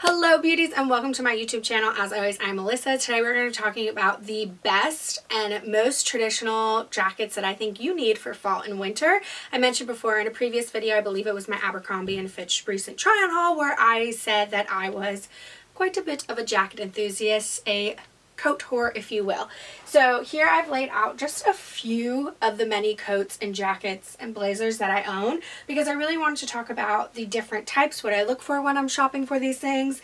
Hello beauties and welcome to my YouTube channel. As always, I'm Melissa. Today we're going to be talking about the best and most traditional jackets that I think you need for fall and winter. I mentioned before in a previous video, I believe it was my Abercrombie & Fitch recent try-on haul, where I said that I was quite a bit of a jacket enthusiast, a coat whore if you will. So here I've laid out just a few of the many coats and jackets and blazers that I own, because I really wanted to talk about the different types, what I look for when I'm shopping for these things.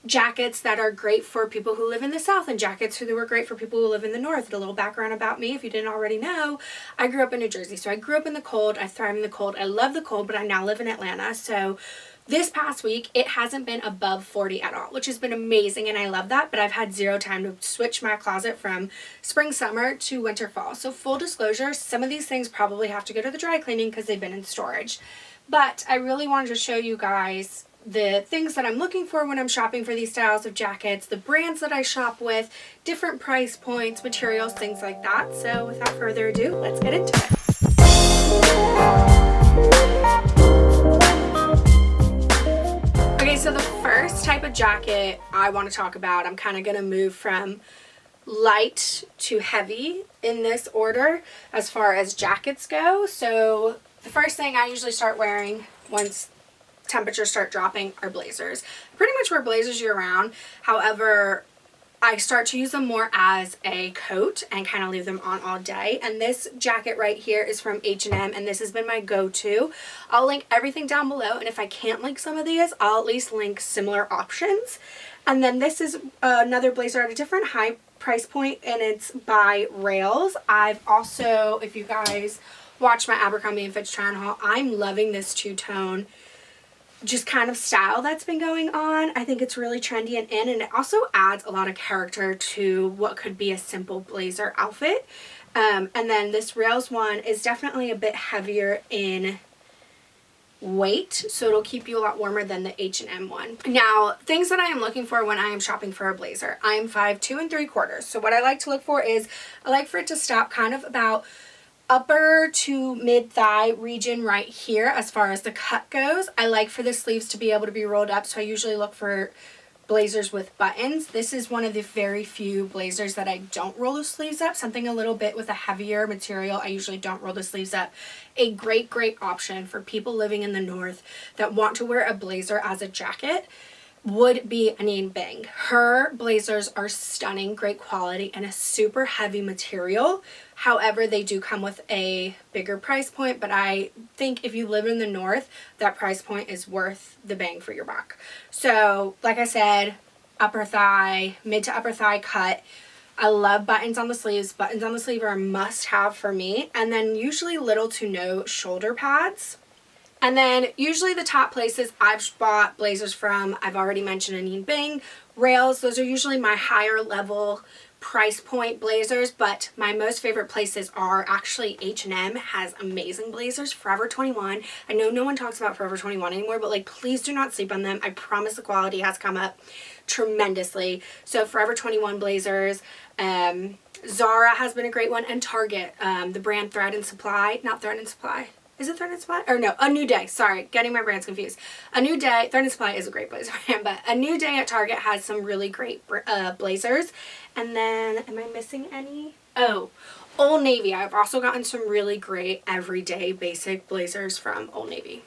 Jackets that are great for people who live in the South and jackets who were great for people who live in the North. A little background about me, if you didn't already know, I grew up in New Jersey. So I grew up in the cold, I thrive in the cold, I love the cold, but I now live in Atlanta. So this past week, it hasn't been above 40 at all, which has been amazing, and I love that, but I've had zero time to switch my closet from spring, summer to winter, fall. So full disclosure, some of these things probably have to go to the dry cleaning because they've been in storage. But I really wanted to show you guys the things that I'm looking for when I'm shopping for these styles of jackets, the brands that I shop with, different price points, materials, things like that. So without further ado, let's get into it. So the first type of jacket I want to talk about, I'm kind of going to move from light to heavy in this order as far as jackets go. So the first thing I usually start wearing once temperatures start dropping are blazers. I pretty much wear blazers year round. However, I start to use them more as a coat and kind of leave them on all day. And this jacket right here is from H&M, and this has been my go-to. I'll link everything down below, and if I can't link some of these, I'll at least link similar options. And then this is another blazer at a different high price point, and it's by Rails. I've also, if you guys watch my Abercrombie & Fitch try-on haul, I'm loving this two-tone just kind of style that's been going on. I think it's really trendy and in, and it also adds a lot of character to what could be a simple blazer outfit. And then this Rails one is definitely a bit heavier in weight, so it'll keep you a lot warmer than the H&M one. Now, things that I am looking for when I am shopping for a blazer. I am 5'2" 3/4". So what I like to look for is, I like for it to stop kind of about upper to mid thigh region right here as far as the cut goes. I like for the sleeves to be able to be rolled up, so I usually look for blazers with buttons. This is one of the very few blazers that I don't roll the sleeves up. Something a little bit with a heavier material, I usually don't roll the sleeves up. A great option for people living in the North that want to wear a blazer as a jacket would be Anine Bing. Her blazers are stunning, great quality, and a super heavy material. However, they do come with a bigger price point, but I think if you live in the North, that price point is worth the bang for your buck. So, like I said, upper thigh, mid to upper thigh cut. I love buttons on the sleeves. Buttons on the sleeve are a must-have for me. And then usually little to no shoulder pads. And then usually the top places I've bought blazers from, I've already mentioned Anine Bing, Rails. Those are usually my higher level price point blazers, but my most favorite places are actually H&M has amazing blazers. Forever 21. I know no one talks about Forever 21 anymore, but like, please do not sleep on them. I promise the quality has come up tremendously. So Forever 21 blazers, Zara has been a great one, and Target, the brand Thread and Supply, not Thread and Supply. Is it Thread and Supply? Or no, A New Day. Sorry, getting my brands confused. A New Day, Thread and Supply is a great blazer brand, but A New Day at Target has some really great blazers. And then, am I missing any? Oh, Old Navy. I've also gotten some really great everyday basic blazers from Old Navy.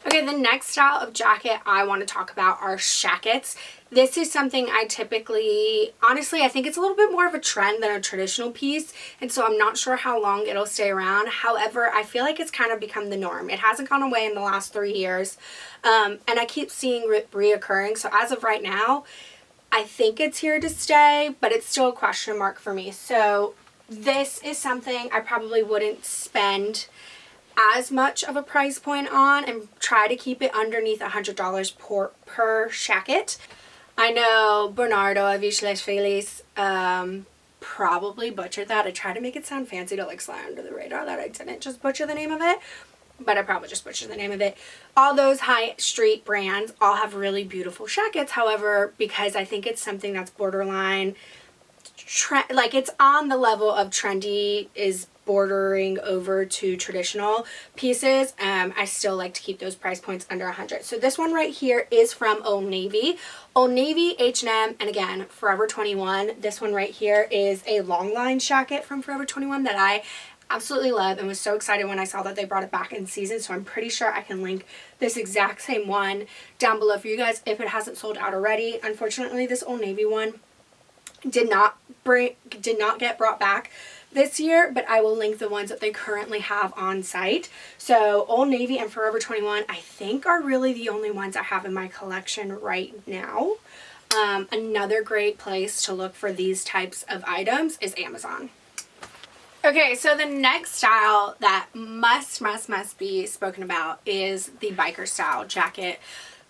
Okay, the next style of jacket I want to talk about are Shackets. This is something I typically, honestly, I think it's a little bit more of a trend than a traditional piece, and so I'm not sure how long it'll stay around. However, I feel like it's kind of become the norm. It hasn't gone away in the last 3 years, and I keep seeing reoccurring. So as of right now, I think it's here to stay, but it's still a question mark for me. So this is something I probably wouldn't spend as much of a price point on, and try to keep it underneath $100 per shacket. I know Bernardo Aviation probably butchered that. I tried to make it sound fancy to like slide under the radar that I didn't just butcher the name of it, but I probably just butchered the name of it. All those high street brands all have really beautiful shackets. However, because I think it's something that's borderline like it's on the level of trendy, is bordering over to traditional pieces. I still like to keep those price points under 100. So this one right here is from Old Navy. Old Navy, H&M, and again, Forever 21. This one right here is a Longline Shacket from Forever 21 that I absolutely love and was so excited when I saw that they brought it back in season. So I'm pretty sure I can link this exact same one down below for you guys if it hasn't sold out already. Unfortunately, this Old Navy one did not get brought back this year, but I will link the ones that they currently have on site. So Old Navy and Forever 21 I think are really the only ones I have in my collection right now. Another great place to look for these types of items is Amazon. Okay, so the next style that must be spoken about is the biker style jacket.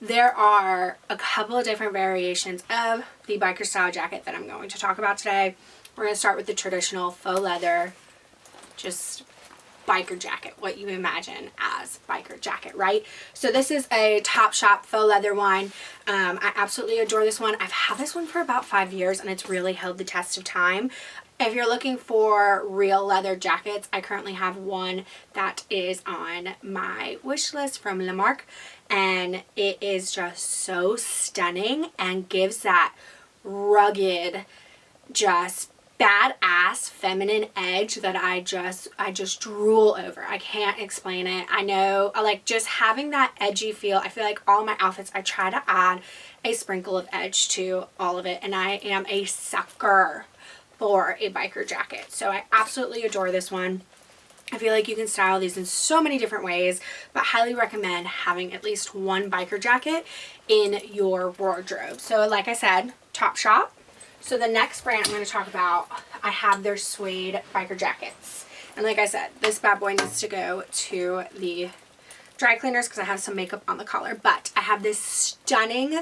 There are a couple of different variations of the biker style jacket that I'm going to talk about today. We're going to start with the traditional faux leather, just biker jacket, what you imagine as biker jacket, right? So this is a Topshop faux leather one. I absolutely adore this one. I've had this one for about 5 years and it's really held the test of time. If you're looking for real leather jackets, I currently have one that is on my wish list from Lamarque, and it is just so stunning and gives that rugged, just badass feminine edge that I just drool over. I can't explain it. I know, I like just having that edgy feel. I feel like all my outfits I try to add a sprinkle of edge to all of it, and I am a sucker for a biker jacket. So I absolutely adore this one. I feel like you can style these in so many different ways, but highly recommend having at least one biker jacket in your wardrobe. So like I said, Topshop. So the next brand I'm going to talk about, I have their suede biker jackets. And like I said, this bad boy needs to go to the dry cleaners because I have some makeup on the collar. But I have this stunning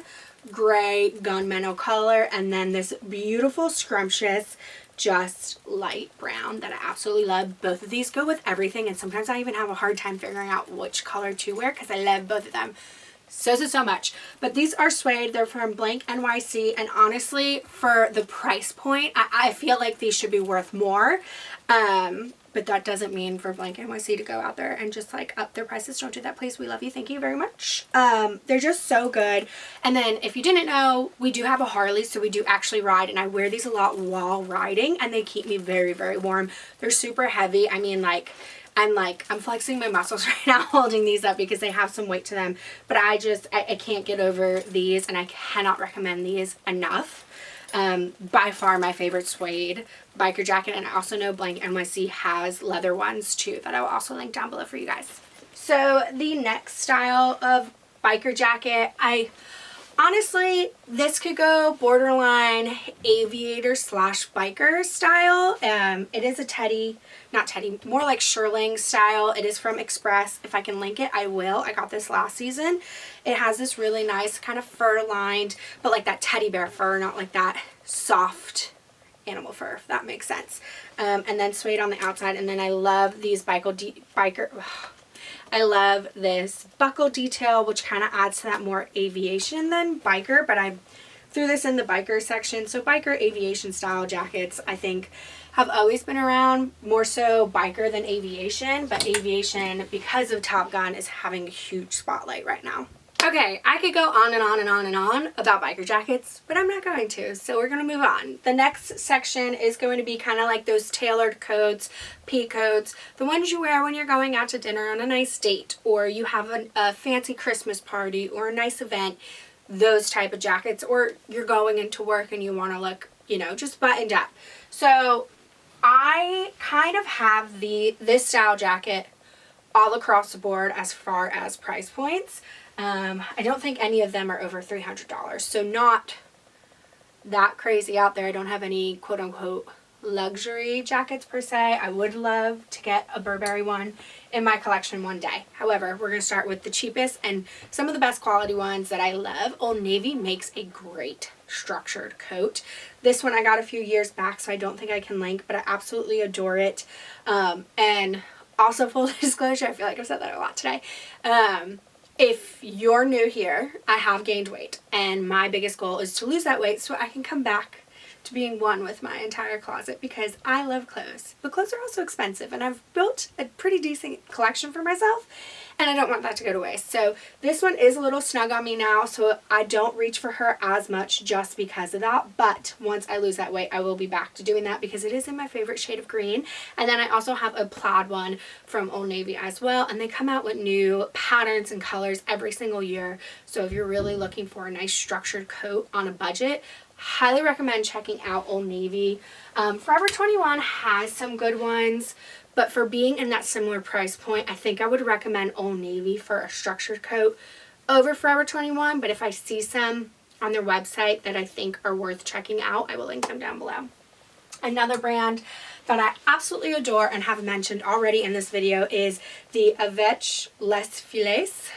gray gunmetal color and then this beautiful scrumptious just light brown that I absolutely love. Both of these go with everything, and sometimes I even have a hard time figuring out which color to wear because I love both of them so much. But these are suede. They're from Blank NYC, and honestly, for the price point, I feel like these should be worth more. But that doesn't mean for Blank NYC to go out there and just like up their prices. Don't do that, please. We love you. Thank you very much. They're just so good. And then if you didn't know, we do have a Harley, so we do actually ride, and I wear these a lot while riding, and they keep me very warm. They're super heavy. I mean, I'm flexing my muscles right now holding these up because they have some weight to them, but I can't get over these, and I cannot recommend these enough. By far my favorite suede biker jacket, and I also know Blank NYC has leather ones too that I will also link down below for you guys. So the next style of biker jacket, honestly, this could go borderline aviator slash biker style. It is a more like shearling style. It is from Express. If I can link it, I will. I got this last season. It has this really nice kind of fur lined, but like that teddy bear fur, not like that soft animal fur, if that makes sense. And then suede on the outside. And then I love these I love this buckle detail, which kind of adds to that more aviation than biker, but I threw this in the biker section. So biker aviation style jackets, I think, have always been around, more so biker than aviation, but aviation, because of Top Gun, is having a huge spotlight right now. Okay, I could go on and on and on and on about biker jackets, but I'm not going to, so we're going to move on. The next section is going to be kind of like those tailored coats, pea coats, the ones you wear when you're going out to dinner on a nice date, or you have a fancy Christmas party or a nice event, those type of jackets, or you're going into work and you want to look, you know, just buttoned up. So I kind of have this style jacket all across the board as far as price points. I don't think any of them are over $300, so not that crazy out there. I don't have any quote-unquote luxury jackets per se. I would love to get a Burberry one in my collection one day. However, we're going to start with the cheapest and some of the best quality ones that I love. Old Navy makes a great structured coat. This one I got a few years back, so I don't think I can link, but I absolutely adore it. And also, full disclosure, I feel like I've said that a lot today. If you're new here, I have gained weight, and my biggest goal is to lose that weight so I can come back to being one with my entire closet because I love clothes. But clothes are also expensive, and I've built a pretty decent collection for myself, and I don't want that to go to waste. So this one is a little snug on me now, so I don't reach for her as much just because of that. But once I lose that weight, I will be back to doing that because it is in my favorite shade of green. And then I also have a plaid one from Old Navy as well, and they come out with new patterns and colors every single year. So if you're really looking for a nice structured coat on a budget, highly recommend checking out Old Navy. Forever 21 has some good ones, but for being in that similar price point, I think I would recommend Old Navy for a structured coat over Forever 21. But if I see some on their website that I think are worth checking out, I will link them down below. Another brand that I absolutely adore and have mentioned already in this video is the Avec Les Filets.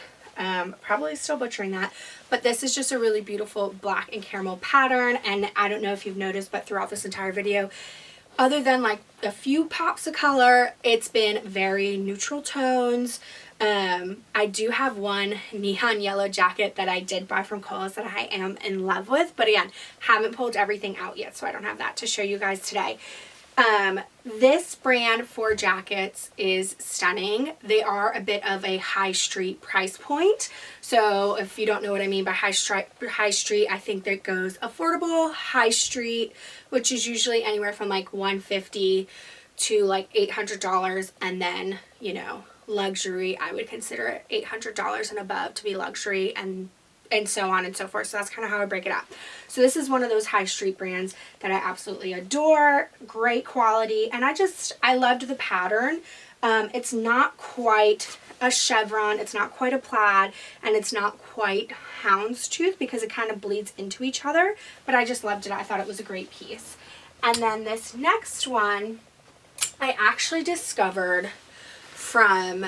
Probably still butchering that, but this is just a really beautiful black and caramel pattern. And I don't know if you've noticed, but throughout this entire video, other than like a few pops of color, it's been very neutral tones. I do have one neon yellow jacket that I did buy from Kohl's that I am in love with, but again, haven't pulled everything out yet, so I don't have that to show you guys today. This brand for jackets is stunning. They are a bit of a high street price point. So if you don't know what I mean by high street, I think that goes affordable, high street, which is usually anywhere from like $150 to like $800, and then, you know, luxury, I would consider it $800 and above to be luxury, and so on and so forth. So that's kind of how I break it up. So this is one of those high street brands that I absolutely adore. Great quality, and I loved the pattern. It's not quite a chevron, it's not quite a plaid, and it's not quite houndstooth because it kind of bleeds into each other, but I just loved it. I thought it was a great piece. And then this next one I actually discovered from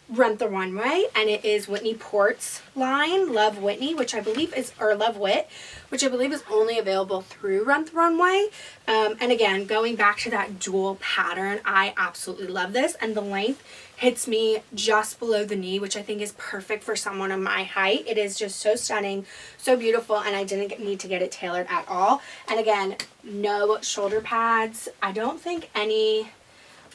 Rent the Runway, and it is Whitney Port's line, Love Whitney, which I believe is, or Love Wit, which I believe is only available through Rent the Runway. And again, going back to that dual pattern, I absolutely love this, and the length hits me just below the knee, which I think is perfect for someone of my height. It is just so stunning, so beautiful, and I didn't need to get it tailored at all. And again, no shoulder pads. I don't think any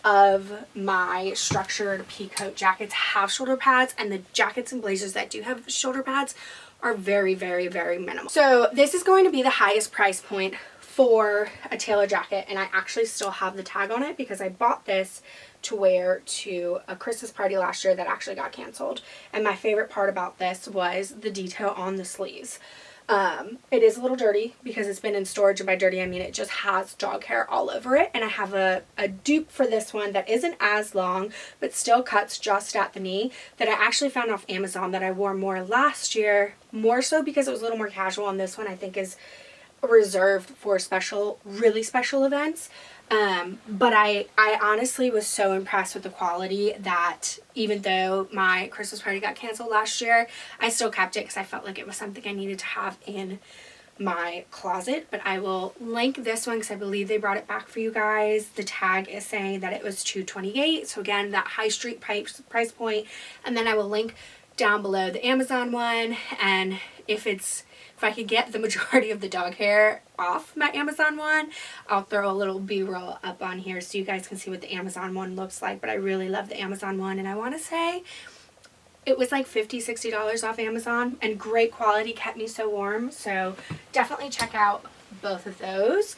of my structured peacoat jackets have shoulder pads, and the jackets and blazers that do have shoulder pads are very, very, very minimal. So this is going to be the highest price point for a tailor jacket, and I actually still have the tag on it because I bought this to wear to a Christmas party last year that actually got canceled. And my favorite part about this was the detail on the sleeves. It is a little dirty because it's been in storage, and by dirty I mean it just has dog hair all over it. And I have a dupe for this one that isn't as long but still cuts just at the knee, that I actually found off Amazon, that I wore more last year, more so because it was a little more casual, and this one I think is reserved for special, really special events. But I honestly was so impressed with the quality that even though my Christmas party got canceled last year, I still kept it because I felt like it was something I needed to have in my closet. But I will link this one because I believe they brought it back for you guys. The tag is saying that it was $228, so again, that high street price point. And then I will link down below the Amazon one, and if I could get the majority of the dog hair off my Amazon one, I'll throw a little B-roll up on here so you guys can see what the Amazon one looks like. But I really love the Amazon one, and I want to say it was like $50-$60 off Amazon, and great quality, kept me so warm. So definitely check out both of those.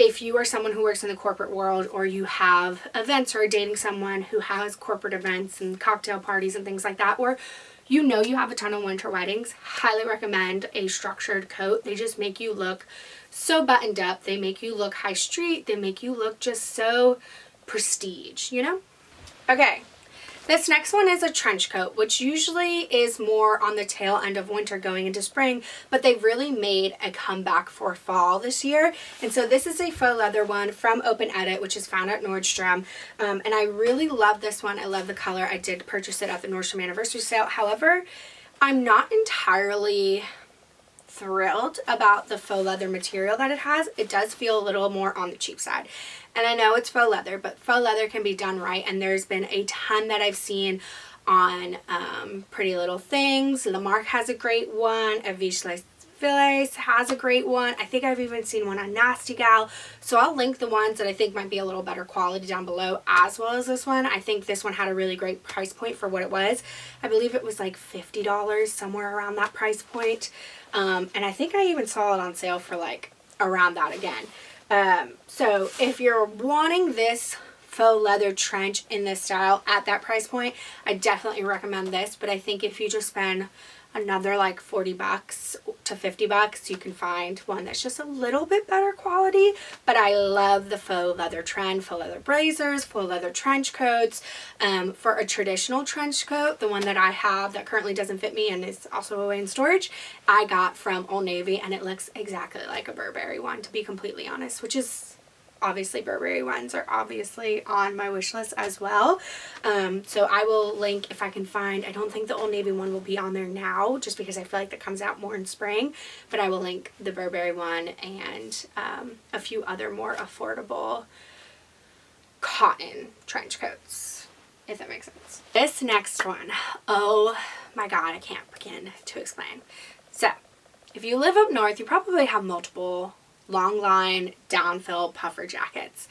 If you are someone who works in the corporate world, or you have events, or are dating someone who has corporate events and cocktail parties and things like that, or you know you have a ton of winter weddings, highly recommend a structured coat. They just make you look so buttoned up. They make you look high street. They make you look just so prestige, you know? Okay. This next one is a trench coat, which usually is more on the tail end of winter going into spring, but they really made a comeback for fall this year. And so this is a faux leather one from Open Edit, which is found at Nordstrom. And I really love this one. I love the color. I did purchase it at the Nordstrom anniversary sale. However, I'm not entirely thrilled about the faux leather material that it has. It does feel a little more on the cheap side. And I know it's faux leather, but faux leather can be done right, and there's been a ton that I've seen on Pretty Little Things. Lamarck has a great one. Aviation Fillets has a great one. I think I've even seen one on Nasty Gal. So I'll link the ones that I think might be a little better quality down below, as well as this one. I think this one had a really great price point for what it was. I believe it was like $50, somewhere around that price point. And I think I even saw it on sale for like around that again. So if you're wanting this faux leather trench in this style at that price point, I definitely recommend this. But I think if you just spend another like $40 to $50, you can find one that's just a little bit better quality. But I love the faux leather trend, faux leather blazers, faux leather trench coats. For a traditional trench coat, the one that I have that currently doesn't fit me and is also away in storage, I got from Old Navy, and it looks exactly like a Burberry one, to be completely honest, which is obviously Burberry ones are obviously on my wish list as well. So I will link if I can find. I don't think the Old Navy one will be on there now, just because I feel like that comes out more in spring, but I will link the Burberry one and a few other more affordable cotton trench coats, if that makes sense. This next one, oh my god, I can't begin to explain. So if you live up north, you probably have multiple Longline Downfilled puffer jackets.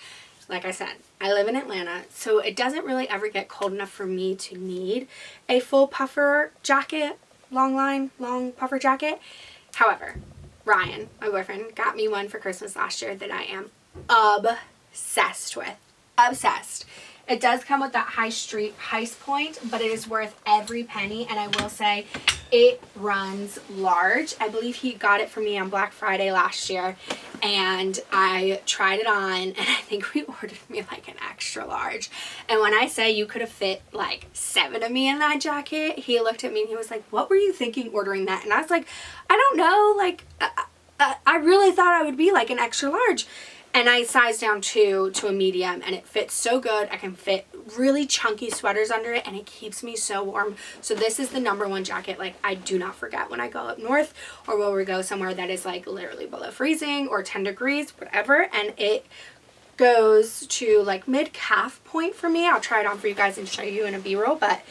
Like I said, I live in Atlanta, so it doesn't really ever get cold enough for me to need a full puffer jacket, long puffer jacket. However, Ryan, my boyfriend, got me one for Christmas last year that I am obsessed with. Obsessed. It does come with that high street price point, but it is worth every penny, and I will say it runs large. I believe he got it for me on Black Friday last year, and I tried it on, and I think we ordered me like an extra large. And when I say you could have fit like 7 of me in that jacket, he looked at me and he was like, "What were you thinking ordering that?" And I was like, "I don't know, like I really thought I would be like an extra large." And I sized down to a medium, and it fits so good. I can fit really chunky sweaters under it, and it keeps me so warm. So this is the #1 jacket like I do not forget when I go up north, or when we go somewhere that is like literally below freezing or 10 degrees, whatever. And it goes to like mid-calf point for me. I'll try it on for you guys and show you in a B-roll, but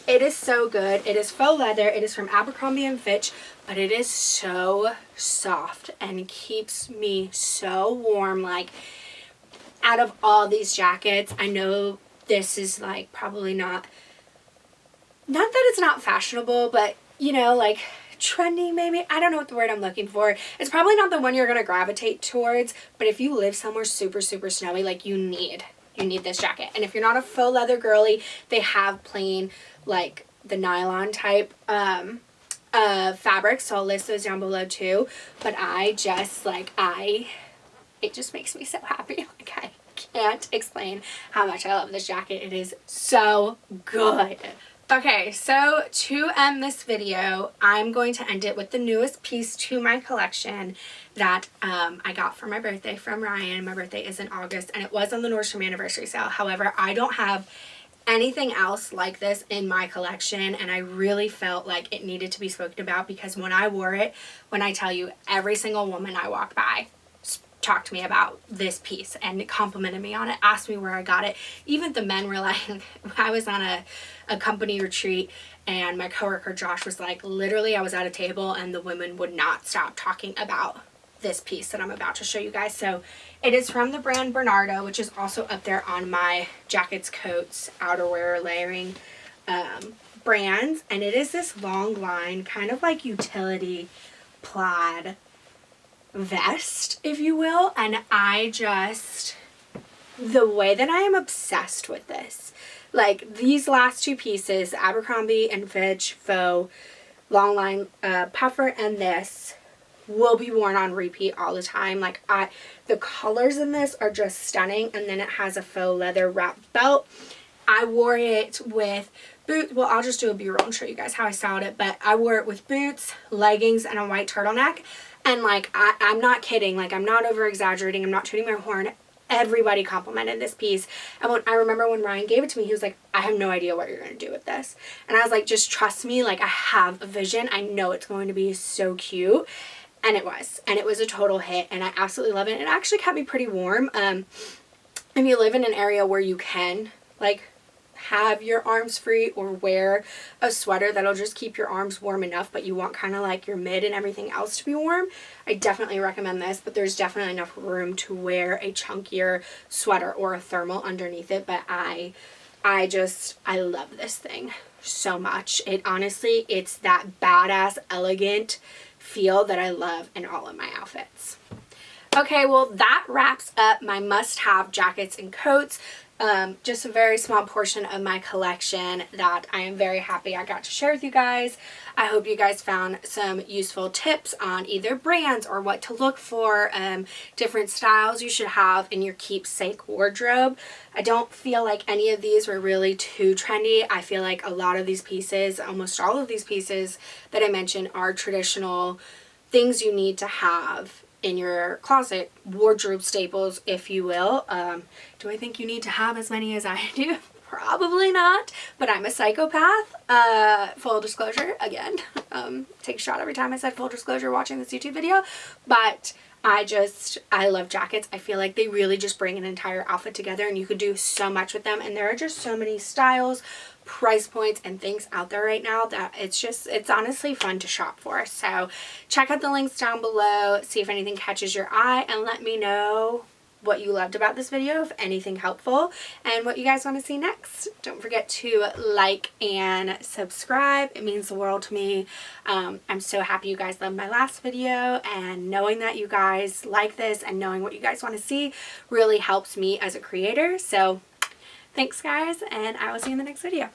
it is so good. It is faux leather. It is from Abercrombie & Fitch, but it is so soft and keeps me so warm. Like, out of all these jackets, I know this is like probably not that it's not fashionable, but you know, like trendy maybe. I don't know what the word I'm looking for. It's probably not the one you're going to gravitate towards, but if you live somewhere super, super snowy, like you need this jacket. And if you're not a faux leather girly, they have plain, like the nylon type fabric, so I'll list those down below too. But I just like, it just makes me so happy. Like I can't explain how much I love this jacket. It is so good. Okay, so to end this video, I'm going to end it with the newest piece to my collection that I got for my birthday from Ryan. My birthday is in August, and it was on the Nordstrom anniversary sale. However, I don't have anything else like this in my collection, and I really felt like it needed to be spoken about, because when I wore it, when I tell you, every single woman I walked by talked to me about this piece and complimented me on it, asked me where I got it. Even the men were like, I was on a company retreat, and my coworker Josh was like, literally I was at a table and the women would not stop talking about this piece that I'm about to show you guys. So it is from the brand Bernardo, which is also up there on my jackets, coats, outerwear, layering brands, and it is this long line, kind of like utility plaid vest, if you will. And the way that I am obsessed with this, like these last two pieces, Abercrombie & Fitch faux Longline puffer, and this will be worn on repeat all the time. Like the colors in this are just stunning. And then it has a faux leather wrap belt. I wore it with boots. Well, I'll just do a B-roll and show you guys how I styled it, but I wore it with boots, leggings, and a white turtleneck. And like I'm not kidding, like I'm not over exaggerating, I'm not tooting my horn. Everybody complimented this piece. And I remember when Ryan gave it to me, he was like, I have no idea what you're going to do with this. And I was like, just trust me, like I have a vision. I know it's going to be so cute. And it was. And it was a total hit, and I absolutely love it. It actually kept me pretty warm. If you live in an area where you can like have your arms free or wear a sweater that'll just keep your arms warm enough, but you want kind of like your mid and everything else to be warm, I definitely recommend this. But there's definitely enough room to wear a chunkier sweater or a thermal underneath it. But I love this thing so much. It honestly, it's that badass, elegant feel that I love in all of my outfits. Okay, well, that wraps up my must-have jackets and coats. Just a very small portion of my collection that I am very happy I got to share with you guys. I hope you guys found some useful tips on either brands or what to look for, different styles you should have in your keepsake wardrobe. I don't feel like any of these were really too trendy. I feel like a lot of these pieces, almost all of these pieces that I mentioned, are traditional things you need to have in your closet, wardrobe staples, if you will. Do I think you need to have as many as I do? Probably not, but I'm a psychopath. Full disclosure, again, take a shot every time I said full disclosure watching this YouTube video, but I love jackets. I feel like they really just bring an entire outfit together, and you could do so much with them, and there are just so many styles, price points, and things out there right now that it's honestly fun to shop for. So check out the links down below, see if anything catches your eye, and let me know what you loved about this video, if anything helpful, and what you guys want to see next. Don't forget to like and subscribe. It means the world to me. I'm so happy you guys loved my last video, and knowing that you guys like this and knowing what you guys want to see really helps me as a creator. So thanks guys, and I will see you in the next video.